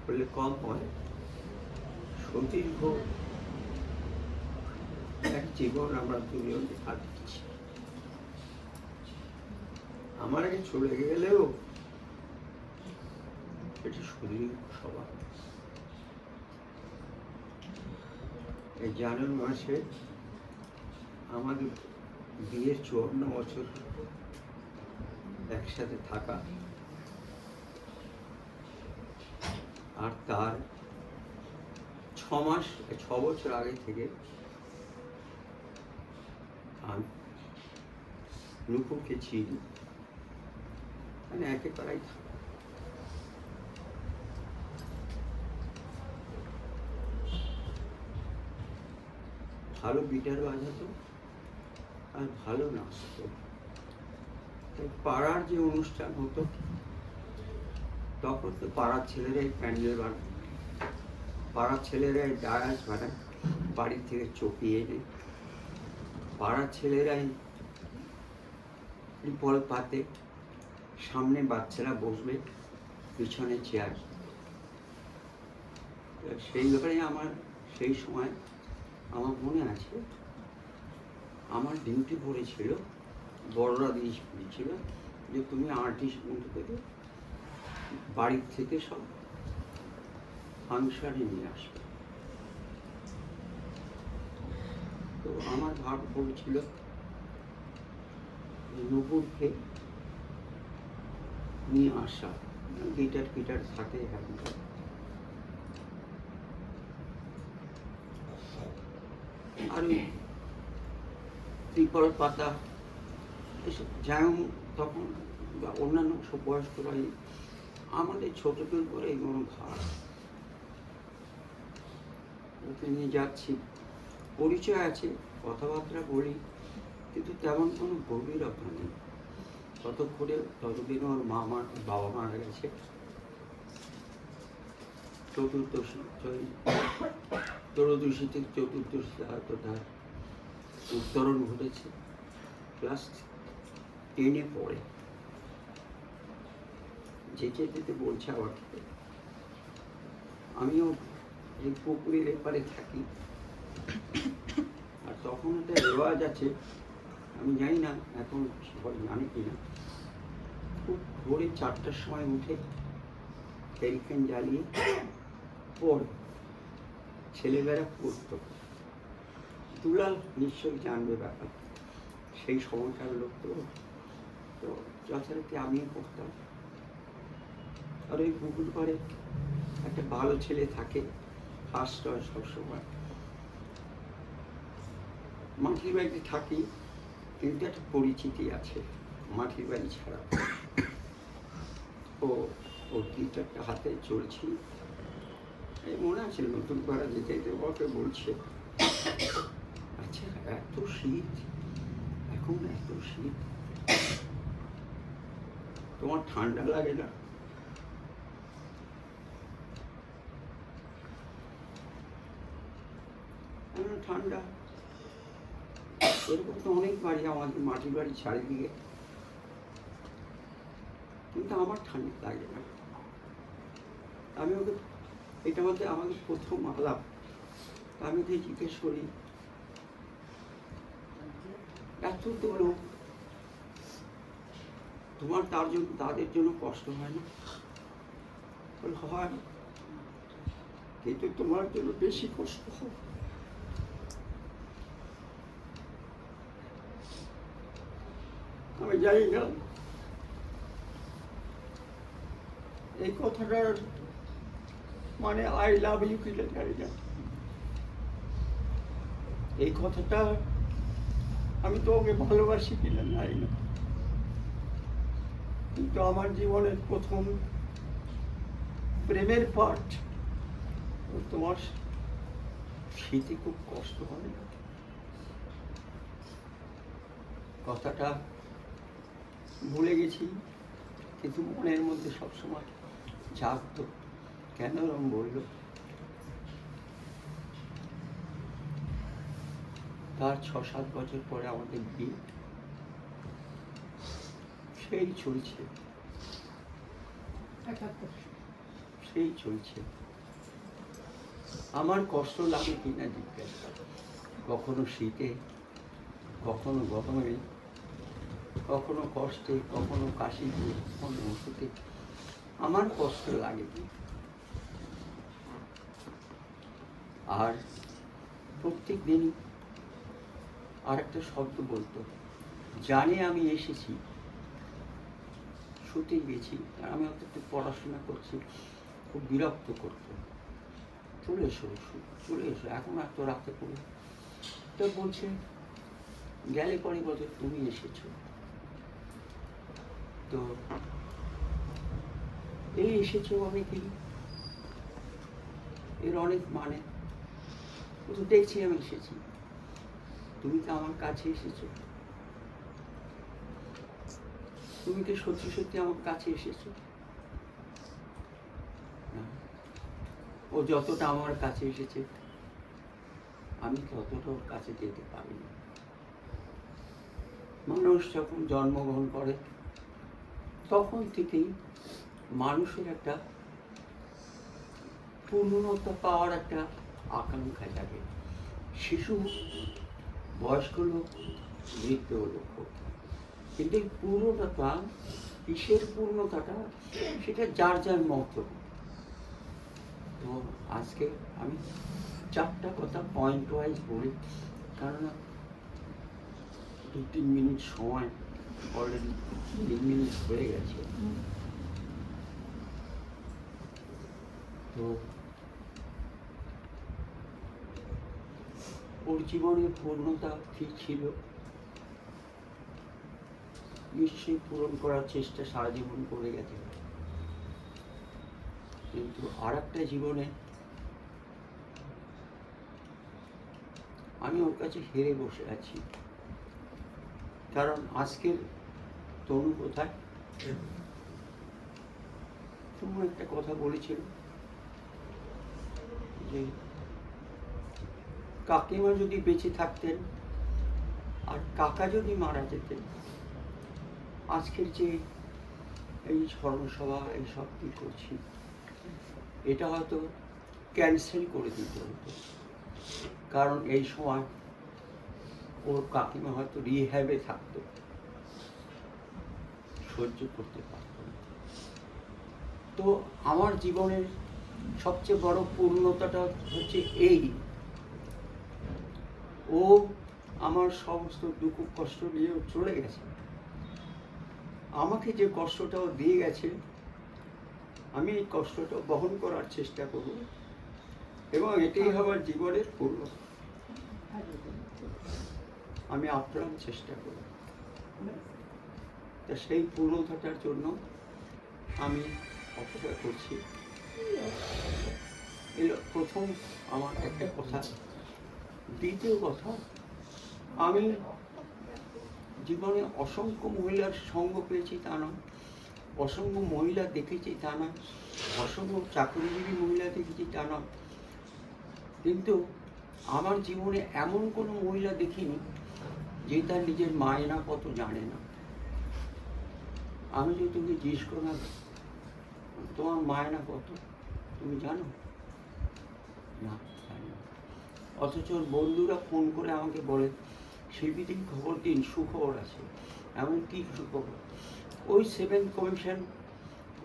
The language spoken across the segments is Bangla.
করলে কম হয়। সুদীর্ঘ এক জীবন আমরা দুজনে কাটিয়েছি। আমার আগে চলে গেলেও এটি সুদীর্ঘ সভা। এই জানুয়ারি মাসে আমাদের বিয়ের 54 বছর একসাথে থাকা, আর তার 6 বছর আগে থেকে আমি নুপুরকে চিনি, মানে একে পাড়াই থাকা। ভালো গিটার বাজাতো আর ভালো নাচতো। পাড়ার যে অনুষ্ঠান হতো তখন তো পাড়ার ছেলেরাই প্যান্ডেল বানায়, পাড়ার ছেলেরাই ডায়াস বানায় বাড়ি থেকে চপিয়ে এনে, পাড়ার ছেলেরাই ত্রিপল পাতে, সামনে বাচ্চারা বসবে, পিছনে চেয়ার। সেই ব্যাপারে আমার সেই সময় আমার মনে আছে, আমার ডিউটি পড়েছিল, বড়রা দিয়েছিল যে তুমি আর্টিস্ট বন্ধু থেকে বাড়ির থেকে সব ফাংশনে নিয়ে আসবে। তো আমার ভাগ পড়েছিল নুপুরকে নিয়ে আসা, গিটার থাকে এখন। আর ওই ত্রিপল পাতা এসব যেমন তখন বা অন্যান্য সব বয়স্করাই, আমাদের ছোটদের পরে এগুলো ঘাট ওকে নিয়ে যাচ্ছি, পরিচয় আছে, কথাবার্তা বলি, কিন্তু তেমন কোনো গভীরতা নেই। ততদিন ওর বাবা মারা গেছে, ত্রয়োদশী থেকে চতুর্দশী হয়তো তার উত্তরণ ঘটেছে। ক্লাস 10-এ পড়ে, যেতে বলছে আবার। আমিও এই পুকুরের এপারে থাকি, আর তখন একটা রেওয়াজ আছে, আমি জানি না এখন সবাই জানে কিনা, খুব ভোরে 4টার সময় উঠে টেলিফোন জ্বালিয়ে পড়ে, ছেলেমেয়েরা পড়তো। দুলাল নিশ্চয়ই জানবে ব্যাপার, সেই সময়কার লোক তো, তো যথারীতি আমিও পড়তাম। আর ওই পুকুর পাড়ে একটা ভালো ছেলে থাকে, ফার্স্ট হয় সবসময়। মাটির বাড়িতে থাকি, কিন্তু একটা পরিচিতি আছে মাটির বাড়ি ছাড়া। ওর গিটারটা হাতে চলছি, এই মনে আছে নতুন পাড়া যেতে ওকে বলছে, আচ্ছা এত শীত, এখন এত শীত, তোমার ঠান্ডা লাগে না? ঠান্ডা এরকম তো অনেক বাড়ি আমাদের মাটির বাড়ি চারিদিকে, কিন্তু আমার ঠান্ডা লাগে না। আমি ওকে, এটা আমাদের প্রথম আলাপ, আমি ওকে জিজ্ঞেস করি, এত তো লোক, তোমার তাদের জন্য কষ্ট হয় না? হয়, কিন্তু তোমার জন্য বেশি কষ্ট হয়। আমি জানি না এই কথাটার মানে আই লাভ ইউ কিনা জানি না, এই কথাটা আমি তো ওকে ভালোবাসি কিনা জানি না, কিন্তু আমার জীবনের প্রথম প্রেমের পাঠ, তোমার শীতে খুব কষ্ট হয় না? কথাটা ভুলে গেছি, কিন্তু মনের মধ্যে সবসময় জাগতো, কেন এরকম বললো। তার 6-7 বছর পরে আমাদের বিয়ে, সেই চলছে। সেই চলছে। আমার কষ্ট লাগে কিনা জিজ্ঞাসা, কখনো শীতে, কখনো গরমে, কখনো কষ্টে, কখনো কাশিতে, কখনো ওষুধে, আমার কষ্ট লাগে কি? আর প্রত্যেক দিনই আর একটা শব্দ বলতো, জানে আমি এসেছি, শুতে গেছি, আমি অত একটু পড়াশোনা করছি, খুব বিরক্ত করতো, চলে এসো চলে এসো, এখন এত রাতে পড়ে। তো বলছে, গেলে পরে বলছে তুমি এসেছো। তো এই এসেছো আমি কি, এর অনেক মানে, তো দেখছি আমি এসেছি, তুমি তো আমার কাছে এসেছো, তুমি কি সত্যি সত্যি আমার কাছে এসেছো? ও যতটা আমার কাছে এসেছে, আমি ততটা ওর কাছে যেতে পারিনি। মানুষ যখন জন্মগ্রহণ করে তখন থেকেই মানুষের একটা পূর্ণতা পাওয়ার একটা আকাঙ্ক্ষা জাগে। শিশু, বয়স্ক লোক, বৃদ্ধ লোক, কিন্তু এই পূর্ণতা, কিসের পূর্ণতাটা, সেটা যার যার মত। তো আজকে আমি চারটা কথা পয়েন্ট ওয়াইজ বলি, কারণ 2-3 মিনিট সময় অলরেডি 3 মিনিট হয়ে গেছে। তো ওর জীবনের পূর্ণতা কি ছিল, নিশ্চয়ই পূরণ করার চেষ্টা সারা জীবন করে গেছে, কিন্তু আর একটা জীবনে আমি ওর কাছে হেরে বসে আছি। কারণ আজকের তনু কোথায়, তনু একটা কথা বলেছিল যে কাকিমা যদি বেঁচে থাকতেন আর কাকা যদি মারা যেতেন, আজকের যে এই স্মরণসভা এইসব কি করছি, এটা হয়তো ক্যান্সেল করে দিতে হতো। কারণ এই সময় ওর কাকিমা হয়তো রিহ্যাবে থাকতো, সহ্য করতে পারত না। তো আমার জীবনের সবচেয়ে বড় পূর্ণতাটা হচ্ছে এই, ও আমার সমস্ত দুঃখ কষ্ট নিয়ে চলে গেছে। আমাকে যে কষ্টটাও দিয়ে গেছে, আমি এই কষ্টটা বহন করার চেষ্টা করব, এবং এটাই আমার জীবনের পূর্ণতা। আমি আপ্রাণ চেষ্টা করব। তা সেই পূর্ণতাটার জন্য আমি অপেক্ষা করছি। এলো প্রথম আমার একটা কথা। দ্বিতীয় কথা, আমি জীবনে অসংখ্য মহিলার সঙ্গ পেয়েছি তা নয়, অসংখ্য মহিলা দেখেছি তা নয়, অসংখ্য চাকরিজীবী মহিলা দেখেছি তা নয়, কিন্তু আমার জীবনে এমন কোনো মহিলা দেখিনি যে তার নিজের মায়না কত জানে না। আমি যদি তুমি জিজ্ঞেস করলাম তোমার মায়না কত, তুমি জানো? না, জানি না। অথচ ওর বন্ধুরা ফোন করে আমাকে বলে, শিল্পীদিন খবর দিন, সুখবর আছে। এমন কি সুখবর? ওই 7th কমিশন,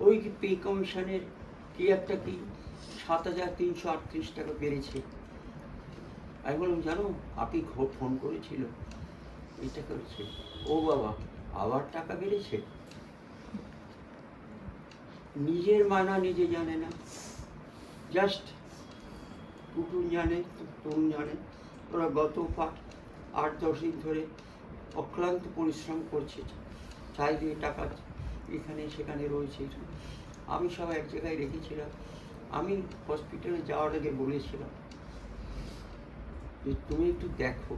ওই পে কমিশনের কি একটা কি 7,338 টাকা বেড়েছে। আমি বললাম, জানো আপনি ফোন করেছিল, এটা করেছে। ও বাবা, আবার টাকা বেড়েছে। নিজের মানা নিজে জানে না, জাস্ট টুটুন জানে, তরুণ জানে। ওরা গত 8-10 দিন ধরে অক্লান্ত পরিশ্রম করছে, চারিদিকে টাকা এখানে সেখানে রয়েছে। আমি সব এক জায়গায় রেখেছিলাম। আমি হসপিটালে যাওয়ার আগে বলেছিলাম যে তুমি একটু দেখো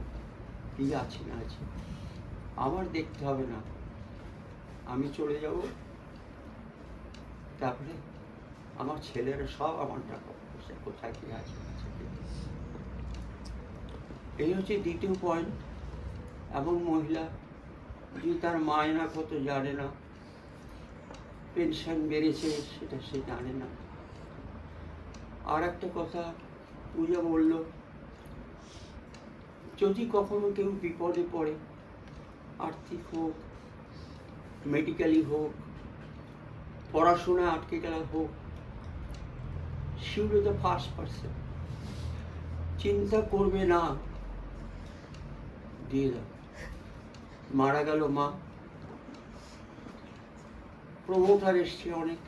কি আছে না আছে, আমার দেখতে হবে না, আমি চলে যাব, তারপরে আমার ছেলেরা সব আমার টাকা পয়সা কোথায় কি আছে। এই হচ্ছে দ্বিতীয় পয়েন্ট। এমন মহিলা যে তার মায়না কত জানে না, পেনশন বেড়েছে সেটা সে জানে না, আর একটা কথা পূজা বলল, যদি কখনো কেউ বিপদে পড়ে, আর্থিক হোক, মেডিকেলি হোক, পড়াশোনায় আটকে গেলে হোক, she will be the first person. চিন্তা করবে না, দিয়ে দাও। মারা গেল মা, প্রমোটার এসছে অনেক,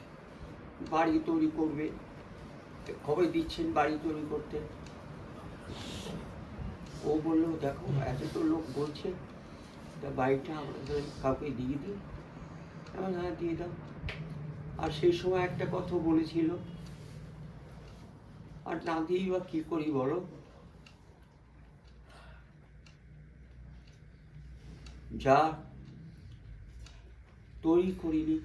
বাড়ি তৈরি করবে, কবে দিচ্ছেন বাড়ি তৈরি করতে? ও বললো দেখো এত তো লোক বলছে, তা বাড়িটা আমাদের কাউকে দিয়ে দিই। এমন হ্যাঁ দিয়ে দাও। আর সেই সময় একটা কথা বলেছিল, আর না দিয়েই বা কি করি বলো? যা তৈরি করিনি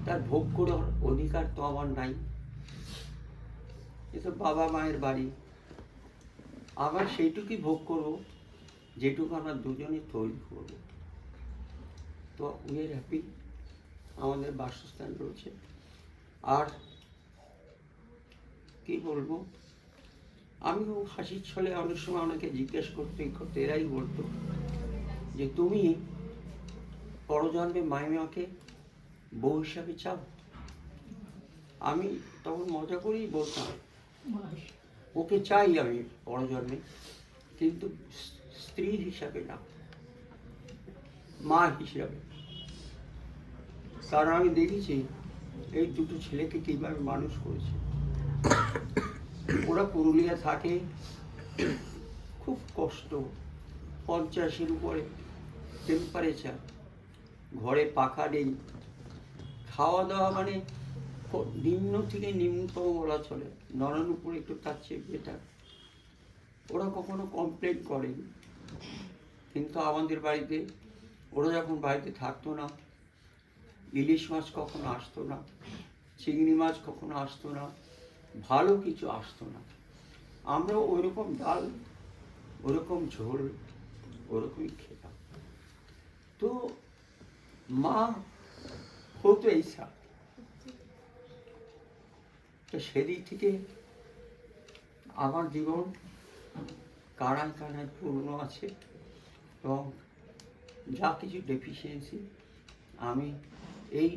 তার ভোগ করার অধিকার তো আমার নাই। এ তো বাবা মায়ের বাড়ি, আবার সেইটুকুই ভোগ করব যেটুকু আমরা দুজনে তৈরি করব। তো উই আর হ্যাপি, আমাদের বাসস্থান রয়েছে। আর কি বলবো, আমিও হাসির ছলে অনেক সময় অনেকে জিজ্ঞেস করতে এরাই বলতো যে তুমি পরজন্মে মাইমাকে বউ হিসাবে চাও? আমি তখন মজা করেই বলতাম ওকে চাই আমি পরজন্মে, কিন্তু স্ত্রী হিসাবে না, মা হিসাবে। কারণ আমি দেখেছি এই দুটো ছেলেকে কীভাবে মানুষ করেছে। ওরা পুরুলিয়া থাকে, খুব কষ্ট, 50-এর উপরে টেম্পারেচার, ঘরে পাখা নেই, খাওয়া দাওয়া মানে নিম্ন থেকে নিম্নতম বলা চলে, নরম উপরে একটু তার চেয়ে বেটার। ওরা কখনো কমপ্লেন করেনি, কিন্তু আমাদের বাড়িতে ওরা যখন বাড়িতে থাকতো না, ইলিশ মাছ কখনো আসতো না, চিংড়ি মাছ কখনো আসতো না, ভালো কিছু আসতো না। আমরা ওইরকম ডাল, ওরকম ঝোল, ওরকমই খেতাম। তো মা হতো এইসব। তো সেদিক থেকে আমার জীবন কানায় কানায় পূর্ণ আছে, এবং যা কিছু ডেফিসিয়েন্সি আমি এই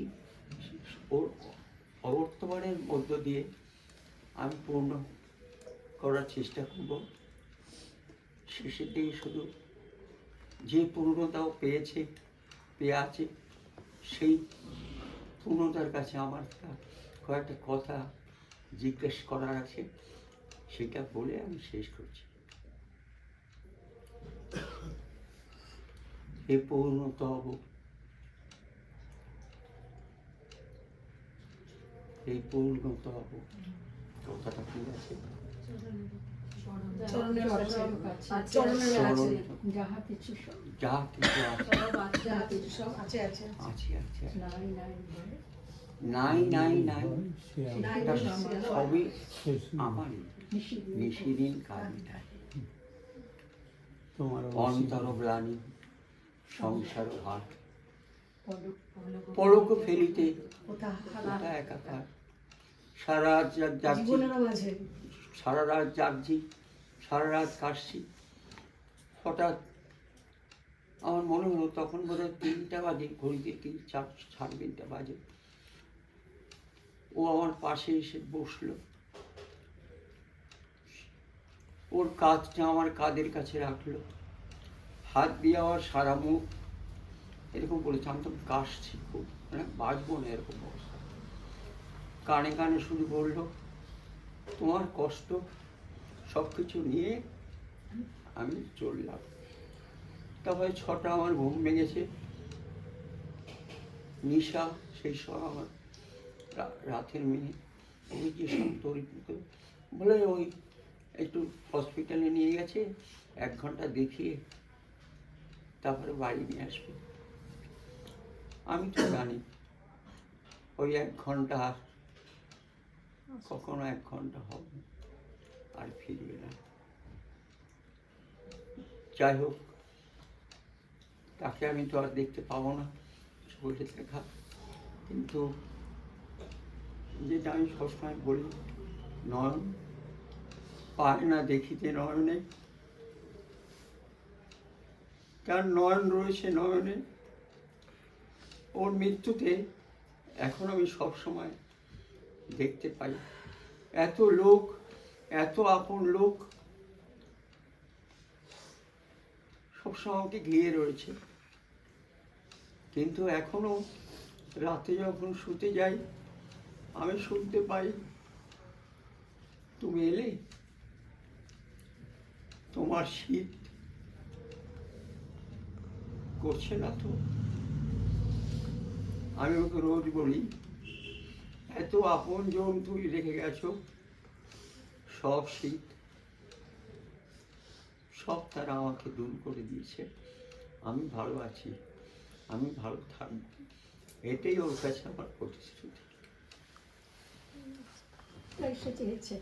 অবর্তমানের মধ্য দিয়ে আমি পূর্ণ করার চেষ্টা করব। শেষের দিকে শুধু যে পূর্ণতাও পেয়ে আছে, সেই পূর্ণতার কাছে আমার কয়েকটা কথা জিজ্ঞেস করার আছে, সেটা বলে আমি শেষ করছি। হে পূর্ণতব, এই পূর্ণতব, কথাটা কি আছে? যাহা কিছু আছে, নাই নাই নাই, সবই আমারই, নিশিদিন কামিতাই। তোমার অন্তর গ্লানি, সংসার ভার, পলক ফেলিতে কোথা একাকার। সারা রাত জাগছি, সারা রাত জাগছি, সারা রাত কাশছি। হঠাৎ আমার মনে হলো, তখন বোধহয় 3টা বাজে, ঘড়িতে 3:30 বাজে। ও আমার পাশে এসে বসলো, ওর কাঁধটা আমার কাঁধের কাছে রাখলো, হাত দিয়ে আমার সারা মুখ এরকম বলেছে। আমি তো কাশছি খুব, মানে বাঁচবো না এরকম অবস্থা। কানে কানে শুধু বললো, তোমার কষ্ট সব কিছু নিয়ে আমি চললাম। তারপরে 6টা আমার ঘুম ভেঙেছে, নিশা সেই সব আমার রাতের মেয়ে, ওই যে সব তৈরি বলে ওই একটু হসপিটালে নিয়ে গেছে, 1 ঘন্টা দেখিয়ে তারপরে বাড়ি নিয়ে আসবে। আমি তো জানি ওই 1 ঘন্টা আর কখনো 1 ঘন্টা হবে আর ফিরবে না। যাই হোক, তাকে আমি তো আর দেখতে পাবো না, শরীরে দেখা, কিন্তু যেটা আমি সবসময় বলি, নয়ন পায় না দেখিতে নয়নে, তার নয়ন রয়েছে নয়নে। ওর মৃত্যুতে এখন আমি সবসময় দেখতে পাই এত লোক, এত আপন লোক সবসময় আমাকে ঘিরে রয়েছে। কিন্তু এখনো রাতে যখন শুতে যাই আমি শুনতে পাই, তুমি এলে, তোমার শীত করছে না তো? আমি ওকে রোজ বলি, এত আপন জন তুমি রেখে গেছো, সব শীত সব তারা আমাকে দূর করে দিয়েছে। আমি ভালো আছি, আমি ভালো থাকব, এটাই ওর কাছে আমার প্রতিশ্রুতি। তাই সে চেয়েছে।